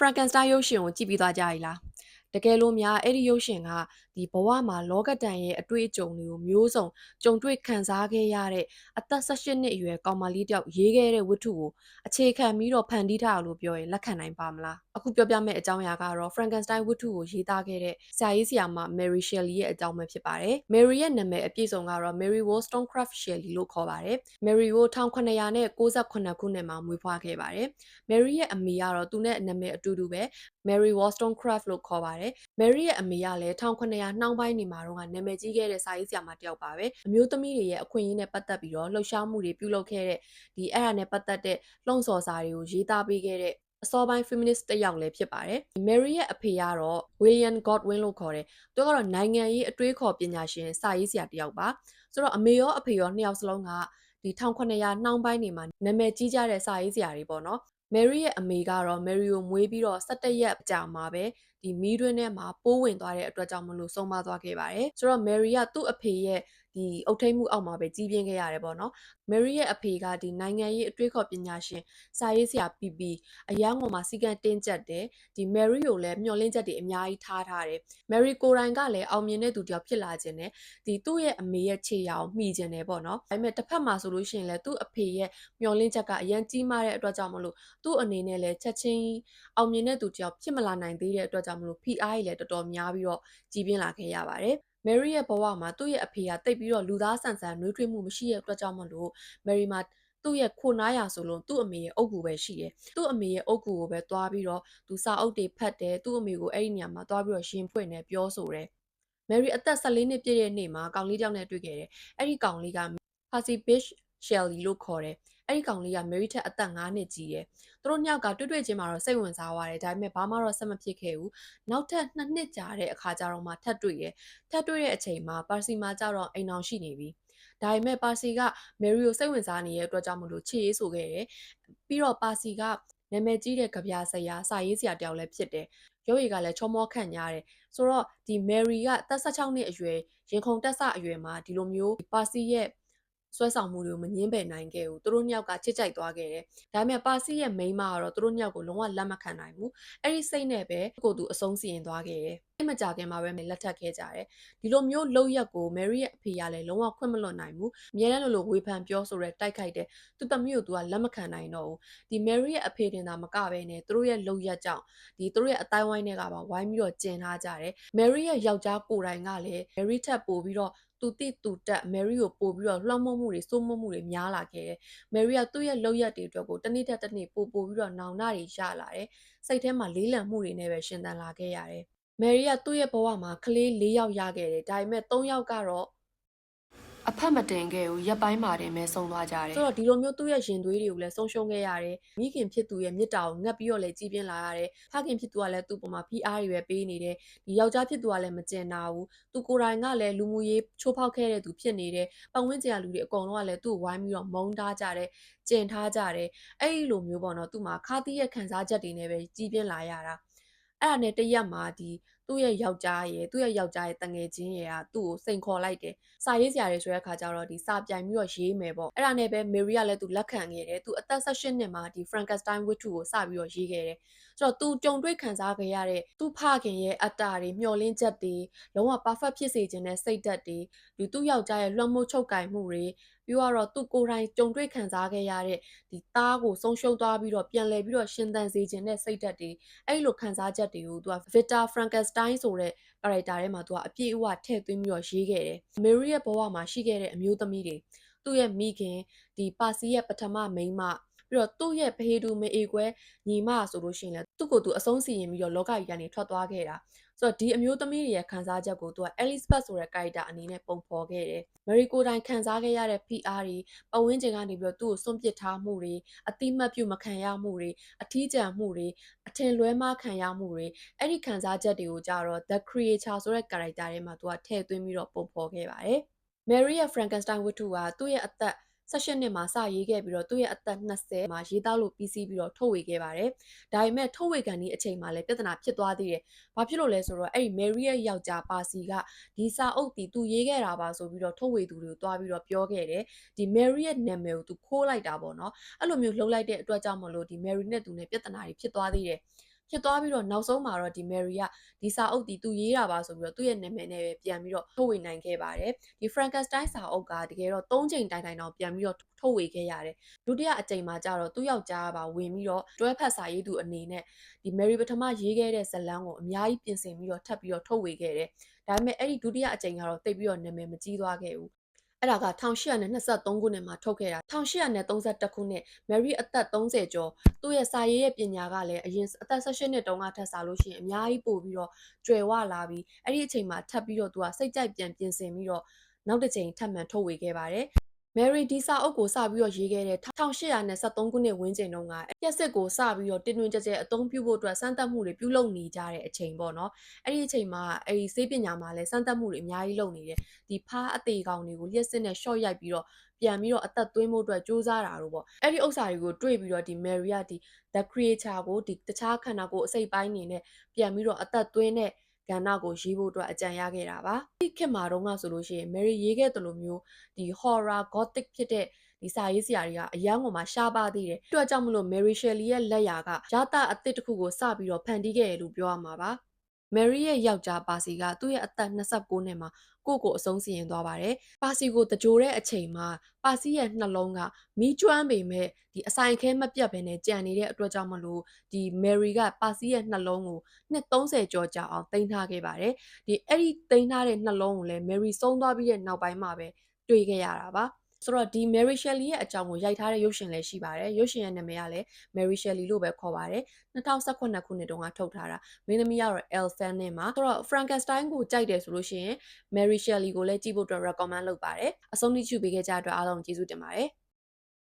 Frankenstein ရုပ်ရှင်ကိုကြည့်ပြီးသွားကြပြီလားတကယ်လို့များအဲ့ဒီရုပ်ရှင်ကဒီဘဝမှာလောကတန်ရဲ့အတွေ့အကြုံတွေကိုမျိုးစုံကြုံတွေ့ခံစားခဲ့ရတဲ့အသက်18နှစ်အရွယ်ကောင်မလေးတယောက်ရေးခဲ့တဲ့ဝတ္ထုကိုအခြေခံပြီးတော့ဖန်တီးထားတယ်လို့ပြောရင်လက်ခံနိုင်ပါမလားအခုပြောပြမယ့်အကြောင်းအရာကတော့ Frankenstein ဝတ္ထုကိုရေးသားခဲ့တဲ့ဆရာကြီးဆရာမ Mary Shelley ရဲ့အကြောင်းပဲဖြစ်ပါတယ် Mary ရဲ့နာမည်အပြည့်စုံကတော့ Mary Wollstonecraft Shelley လို့ခေါ်ပါတယ် Mary ကို1898ခုနှစ်မှာမွေးဖွားခဲ့ပါတယ် Mary ရဲ့အမေကတော့သူနဲ့နာမည်အတူတူပဲMary Wollstonecraft လို့ခေါ်ပါတယ်။ Mary ရဲ့အမေကလည်း1900နှောင်းပိုင်းနေမှာတော့နာမည်ကြီးခဲ့တဲ့စာရေးဆရာမတစ်ယောက်ပါပဲ။အမျိုးသမီးတွေရဲ့အခွင့်အရေးနဲ့ပတ်သက်ပြီးတော့လှုပ်ရှားမှုတွေပြုလုပ်ခဲ့တဲ့အဲ့ဒါနဲ့ပတ်သက်တဲ့လှုံ့ဆော်စာတွေကိုရေးသားပေးခဲ့တဲ့အစောပိုင်း feminist တစ်ယောက်လည်းဖြစ်ပါတယ်။ Mary ရဲ့အဖေကတော့ William Godwin လို့ခေါ်တယ်။သူကတော့နိုင်ငံရေးအတွေးခေါ်ပညာရှင်စာရေးဆရာတစ်ယောက်ပါ။ဆိုတော့အမေရောအဖေရောနှစ်ယောက်စလုံးကဒီ1900နှောင်းပိုင်းနေမှာနာမည်ကြီးကြတဲ့စာရေးဆရာတွေပေါ့နော်။ Mary ရဲ့အမေကတော့ Mary ကိုမွေးပြီးတော့17ရက်ကြာမှာပဲဒီမီးတွင်းထဲမှာပိုးဝင်သွားတဲ့အတွက်ကြောင့်မလို့ဆုံးမသွားခဲ့ပါတယ်ဆိုတော့ Mary ကသူ့အဖေရဲ့ဒီအုတ်ထိန်မှုအောက်မှာပဲကြီးပြင်းခဲ့ရတယ်ပေါ့နော် Mary ရဲ့အဖေကဒီနိုင်ငံရေးအတွေးခေါ်ပညာရှင်စာရေးဆရာ PP အရန်ကုန်မှာစီကံတင်းကျပ်တယ်ဒီ Mary ကိုလည်းမျှော်လင့်ချက်တွေအများကြီးထားတယ် Mary ကိုယ်တိုင်ကလည်းအောင်မြင်တဲ့သူတယောက်ဖြစ်လာခြင်းနဲ့ဒီသူ့ရဲ့အမေရဲ့ခြေရာကိုမှီခြင်းတယ်ပေါ့နော်ဒါပေမဲ့တစ်ဖက်မှာဆိုလို့ရှိရင်လည်းသူ့အဖေရဲ့မျှော်လင့်ချက်ကအရန်ကြီးမားတဲ့အတွက်ကြောင့်မလို့သူ့အနေနဲ့လည်းချက်ချင်းအောင်မြင်တဲ့သူတယောက်ဖြစ်မလာနိုင်သေးတဲ့အတွက်ကြောင့်မလို့ PR ကြီးလည်းတော်တော်များပြီးတော့ကြီးပြင်းလာခဲ့ရပါတယ် Mary ရဲ့ဘဝမှာသူ့ရဲ့အဖေကတိတ်ပြီးတော့လူသားဆန်ဆန်နှွေးထွေးမှုမရှိတဲ့အတွက်ကြောင့်မလို့ Mary မှာသူ့ရဲ့ခိုနားရဆိုလို့သူ့အမေရဲ့အုပ်ကူပဲရှိတယ်သူ့အမေရဲ့အုပ်ကူကိုပဲသွားပြီးတော့သူစာအုပ်တွေဖတ်တယ်သူ့အမေကိုအဲ့ဒီနေရာမှာသွားပြီးတော့ရှင်ဖွင့်တယ်ပြောဆိုတယ် Mary အသက်14နှစ်ပြည့်တဲ့နေ့မှာကောင်လေးတယောက်နဲ့တွေ့ခဲ့တယ်အဲ့ဒီကောင်လေးက Percy Bysshe Shelley လို့ခေါ်တယ်အဲ့ဒီကောင်လေးက Mary ထက်အသက်9နှစ်ကြီးတယ်သူတို့နှစ်ယောက်ကတွေ့ချင်းမှာတော့စိတ်ဝင်စားသွားတယ်ဒါပေမဲ့ဘာမှတော့ဆက်မဖြစ်ခဲ့ဘူးနောက်ထပ်2နှစ်ကြာတဲ့အခါကျတော့မှထပ်တွေ့တယ်ထပ်တွေ့တဲ့အချိန်မှာ Percy မှာကျတော့အိမ်အောင်ရှိနေပြီဒါပေမဲ့ Percy က Mary ကိုစိတ်ဝင်စားနေတဲ့အတွက်ကြောင့်မလို့ချစ်ရေးဆိုခဲ့တယ်ပြီးတော့ Percy ကနာမည်ကြီးတဲ့ကြပြဆရာစာရေးဆရာတယောက်လည်းဖြစ်တယ်ရုပ်ရည်ကလည်းချောမောခန့်ညားတယ်ဆိုတော့ဒီ Mary ကသက်16နှစ်အရွယ်ရင်ခုန်တက်ဆအရွယ်မှာဒီလိုမျိုး Percy ရဲ့ဆွဲဆောင်မှုတွေကိုမငင်းပယ်နိုင်ခဲ့ဘူးသူတို့နှစ်ယောက်ကချစ်ကြိုက်သွားခဲ့တယ်ဒါပေမဲ့ Percy ရဲ့မိန်းမကတော့သူတို့နှစ်ယောက်ကိုလုံးဝလက်မခံနိုင်ဘူးအဲ့ဒီစိတ်နဲ့ပဲကိုသူအဆုံးစီရင်သွားခဲ့တယ်အဲ့မကြခင်မှာပဲလက်ထပ်ခဲ့ကြတယ်ဒီလိုမျိုးလောက်ရက်ကို Mary ရဲ့အဖေကလည်းလုံးဝခွင့်မလွတ်နိုင်ဘူးအများနဲ့လိုဝေဖန်ပြောဆိုရဲတိုက်ခိုက်တယ်သူသမီးကိုသူကလက်မခံနိုင်တော့ဘူးဒီ Mary ရဲ့အဖေတင်တာမကပဲနဲ့သူတို့ရဲ့လောက်ရက်ကြောင့်ဒီသူတို့ရဲ့အတိုင်းဝိုင်းတွေကပါဝိုင်းပြီးတော့ကျင်ထားကြတယ် Mary ရဲ့ယောက်ျားကိုယ်တိုင်ကလည်း Mary ထပ်ပို့ပြီးတော့သူတိသူတက် Mary ကိုပို့ပြီးတော့လွှမ်းမိုးမှုတွေစိုးမိုးမှုတွေများလာခဲ့တယ် Mary ကသူ့ရဲ့လောက်ရက်တွေအတွက်ကိုတစ်နေ့တစ်နေ့ပို့ပြီးတော့နောင်နာတွေရလာတယ်စိတ်ထဲမှာလေးလံမှုတွေနဲ့ပဲရှင်သန်လာခဲ့ရတယ် Mary ကသူ့ရဲ့ဘဝမှာကလေး4ယောက်ရခဲ့တယ်ဒါပေမဲ့3ယောက်ကတော့အဖက်မတင်ခဲ့ဘူးရက်ပိုင်းမှာတင်ပဲဆုံးသွားကြတယ်ဆိုတော့ဒီလိုမျိုးသူ့ရဲ့ရင်သွေးတွေကိုလည်းဆုံးရှုံးခဲ့ရတယ်မိခင်ဖြစ်သူရဲ့မြစ်တာကိုငတ်ပြီးတော့လည်းကြီးပြင်းလာရတယ်ဖခင်ဖြစ်သူကလည်းသူ့ပေါ်မှာ PR တွေပဲပေးနေတယ်ဒီယောက်ျားဖြစ်သူကလည်းမကျင်နာဘူးသူကိုယ်တိုင်ကလည်းလူမှုရေးချိုးဖောက်ခဲ့တဲ့သူဖြစ်နေတယ်ပတ်ဝန်းကျင်ကလူတွေအကုန်လုံးကလည်းသူ့ကိုဝိုင်းပြီးတော့မုန်းထားကြတယ်ကျင်ထားကြတယ်အဲ့ဒီလိုမျိုးပေါ့နော်သူ့မှာခါသီးရဲ့ခံစားချက်တွေနဲ့ပဲကြီးပြင်းလာရတာအဲ့ဒါနဲ့တရက်မှာဒီသူ့ရဲ့ယောက်ျားရဲ့တငယ်ချင်းရဲ့ကသူ့ကိုစိန်ခေါ်လိုက်တယ်စာရေးဆရာတွေဆိုတဲ့အခါကျတော့ဒီစာပြိုင်ပြီးတော့ရေးမယ်ပေါ့အဲ့ဒါနဲ့ပဲ Mary ကလည်းသူလက်ခံခဲ့တယ်သူအသက်18နှစ်မှာဒီ Frankenstein ဝတ္ထုကိုစပြီးတော့ရေးခဲ့တယ်ဆိုတော့သူကြုံတွေ့ခံစားခဲ့ရတဲ့သူ့ဖခင်ရဲ့အတ္တတွေမျှော်လင့်ချက်တွေလုံးဝ perfect ဖြစ်စေခြင်းနဲ့စိတ်ဓာတ်တွေဒီသူ့ယောက်ျားရဲ့လွှမ်းမိုးချုပ်ကင်မှုတွေပြီးတော့သူကိုယ်တိုင်ကြုံတွေ့ခံစားခဲ့ရတဲ့ဒီသားကိုဆုံးရှုံးသွားပြီးတော့ပြန်လည်ပြီးတော့ရှင်သန်စေခြင်းနဲ့စိတ်ဓာတ်တွေအဲ့လိုခံစားချက်တွေကိုသူက Victor Frankenstein ဆိုတဲ့ character ထဲမှာသူကအပြည့်အဝထည့်သွင်းပြီးတော့ရေးခဲ့တယ် Mary ရဲ့ဘဝမှာရှိခဲ့တဲ့အမျိုးသမီးတွေသူ့ရဲ့မိခင်ဒီပါစီရဲ့ပထမမိန်းမပြီးတော့သူ့ရဲ့ဖေးတူမအေကွဲညီမဆိုလို့ရှိရင်လည်းသူ့ကိုယ်သူအဆုံးစီရင်ပြီးတော့လောကကြီးကနေထွက်သွားခဲ့တာဆိုတော့ဒီအမျိုးသမီးတွေရဲ့ခံစားချက်ကိုသူက Elizabeth ဆိုတဲ့ character အနေနဲ့ပုံဖော်ခဲ့တယ် Mary ကိုယ်တိုင်ခံစားခဲ့ရတဲ့ PR တွေပတ်ဝန်းကျင်ကနေပြီးတော့သူ့ကိုစွန့်ပစ်ထားမှုတွေအတိမတ်ပြုမခံရမှုတွေအထီးကျန်မှုတွေအထင်လွဲမှားခံရမှုတွေအဲ့ဒီခံစားချက်တွေကိုကြတော့ The Creator ဆိုတဲ့ character ထဲမှာသူကထည့်သွင်းပြီးတော့ပုံဖော်ခဲ့ပါတယ် Mary ရဲ့ Frankenstein ဝတ္ထုကသူ့ရဲ့အသက်18နှစ်မှာစရေးခဲ့ပြီးတော့သူ့ရဲ့အသက်20မှာရေးသားလို့ပြီးစီးပြီးတော့ထုတ်ဝေခဲ့ပါတယ်။ဒါပေမဲ့ထုတ်ဝေကန်ဒီအချိန်မှာလည်းပြဿနာဖြစ်သွားသေးတယ်။ဘာဖြစ်လို့လဲဆိုတော့အဲ့ဒီ Mary ရဲ့ယောက်ျားပါစီကဒီစာအုပ်တီသူရေးခဲ့တာပါဆိုပြီးတော့ထုတ်ဝေသူတွေကိုတွားပြီးတော့ပြောခဲ့တယ်။ဒီ Mary ရဲ့နာမည်ကိုသူခိုးလိုက်တာပေါ့နော်။အဲ့လိုမျိုးလှုပ်လိုက်တဲ့အတွက်ကြောင့်မလို့ဒီ Mary နဲ့သူနဲ့ပြဿနာတွေဖြစ်သွားသေးတယ်။ ဖြစ်သွားပြီးတော့နောက်ဆုံးမှာတော့ဒီ Mary ကဒီစာအုပ်ဒီသူရေးတာပါဆိုပြီးတော့သူ့ရဲ့နာမည်နဲ့ပဲပြန်ပြီးတော့ထုတ်ဝေနိုင်ခဲ့ပါတယ်ဒီ Frankenstein စာအုပ်ကတကယ်တော့3ချိန်တိုင်တော့ပြန်ပြီးတော့ထုတ်ဝေခဲ့ရတယ်ဒုတိယအကြိမ်မှာကျတော့သူ့ယောက်ျားပါဝင်ပြီးတော့တွဲဖက်စာရေးသူအနေနဲ့ဒီ Mary ပထမရေးခဲ့တဲ့ဇာတ်လမ်းကိုအများကြီးပြင်ဆင်ပြီးတော့ထပ်ပြီးတော့ထုတ်ဝေခဲ့တယ်ဒါပေမဲ့အဲ့ဒီဒုတိယအကြိမ်ကတော့တိတ်ပြီးတော့နာမည်မကြီးသွားခဲ့ဘူးအဲ့ဒါက1823ခုနှစ်မှာထုတ်ခဲ့တာ1831ခုနှစ် Mary အသက်30ကျော်သူ့ရဲ့စာရေးရဲ့ပညာကလည်းအရင်အသက်18နှစ်တုန်းကထပ်စားလို့ရှိရင်အများကြီးပို့ပြီးတော့ကျွယ်ဝလာပြီးအဲ့ဒီအချိန်မှာထပ်ပြီးတော့သူကစိတ်ကြိုက်ပြန်ပြင်ဆင်ပြီးတော့နောက်တစ်ချိန်ထပ်မံထုတ်ဝေခဲ့ပါတယ်Mary ဒီစာအုပ်ကိုစပြီးတော့ရေးခဲ့တဲ့1873ခုနှစ်ဝန်းကျင်တုန်းကပြက်စစ်ကိုစပြီးတော့တင်တွင်ကြဲကြဲအသုံးပြုဖို့အတွက်စမ်းသပ်မှုတွေပြုလုပ်နေကြတဲ့အချိန်ပေါ့နော်အဲ့ဒီအချိန်မှာအဲ့ဒီစေးပညာမှာလည်းစမ်းသပ်မှုတွေအများကြီးလုပ်နေတယ်ဒီဖားအသေးကောင်တွေကိုလျှက်စစ်နဲ့ short ရိုက်ပြီးတော့ပြန်ပြီးတော့အသက်သွင်းဖို့အတွက်စူးစမ်းတာတို့ပေါ့အဲ့ဒီဥစ္စာတွေကိုတွေ့ပြီးတော့ဒီ Mary ကဒီ The Creator ကိုဒီတခြားခန္ဓာကိုယ်အစိတ်ပိုင်းနေနဲ့ပြန်ပြီးတော့အသက်သွင်းတဲ့ကဏ္ဍကိုရေးဖို့အတွက်အကြံရခဲ့တာပါဒီခေတ်မှာတော့ကဆိုလို့ရှိရင် Mary ရေးခဲ့တယ်လို့မျိုးဒီ horror gothic ဖြစ်တဲ့ဒီစာရေးဆရာတွေကအရန်ကိုမှရှားပါသေးတယ်။အတွက်ကြောင့်မလို့ Mary Shelley ရဲ့လက်ရာကရတာအသစ်တစ်ခုကိုစပြီးတော့ဖန်တီးခဲ့ရလို့ပြောရမှာပါ။ Mary ရဲ့ယောက်ျားပါစီကသူ့ရဲ့အသက်29နှစ်မှာကိုအဆုံးစီရင်သွားပါတယ်။ပါစီကိုတကြိုတဲ့အချိန်မှာပါစီရဲ့နှလုံးကမီးကျွမ်းပေမဲ့ဒီအဆိုင်ခဲမပြတ်ဘဲနဲ့ကြံနေတဲ့အတွက်ကြောင့်မလို့ဒီ Mary ကပါစီရဲ့နှလုံးကိုနှစ်30ကျော်ကြာအောင်တင်ထားခဲ့ပါတယ်။ဒီအဲ့ဒီတင်ထားတဲ့နှလုံးကိုလည်း Mary ဆုံးသွားပြီးတဲ့နောက်ပိုင်းမှာပဲတွေ့ခဲ့ရတာပါ။ဆိုတော့ဒီ Mary Shelley ရဲ့အကြောင်းကိုရိုက်ထားတဲ့ရုပ်ရှင်လည်းရှိပါတယ်ရုပ်ရှင်ရဲ့နာမည်ကလည်း Mary Shelley လို့ပဲခေါ်ပါတယ်2018ခုနှစ်တုန်းကထုတ်ထားတာမင်းသမီးကတော့ Elle Fanning မှာဆိုတော့ Frankenstein ကိုကြိုက်တယ်ဆိုလို့ရှိရင် Mary Shelley ကိုလည်းကြည့်ဖို့အတွက် recommend လုပ်ပါတယ်အဆုံးထိကြည့်ပေးခဲ့ကြတဲ့အတွက်အားလုံးကျေးဇူးတင်ပါတယ်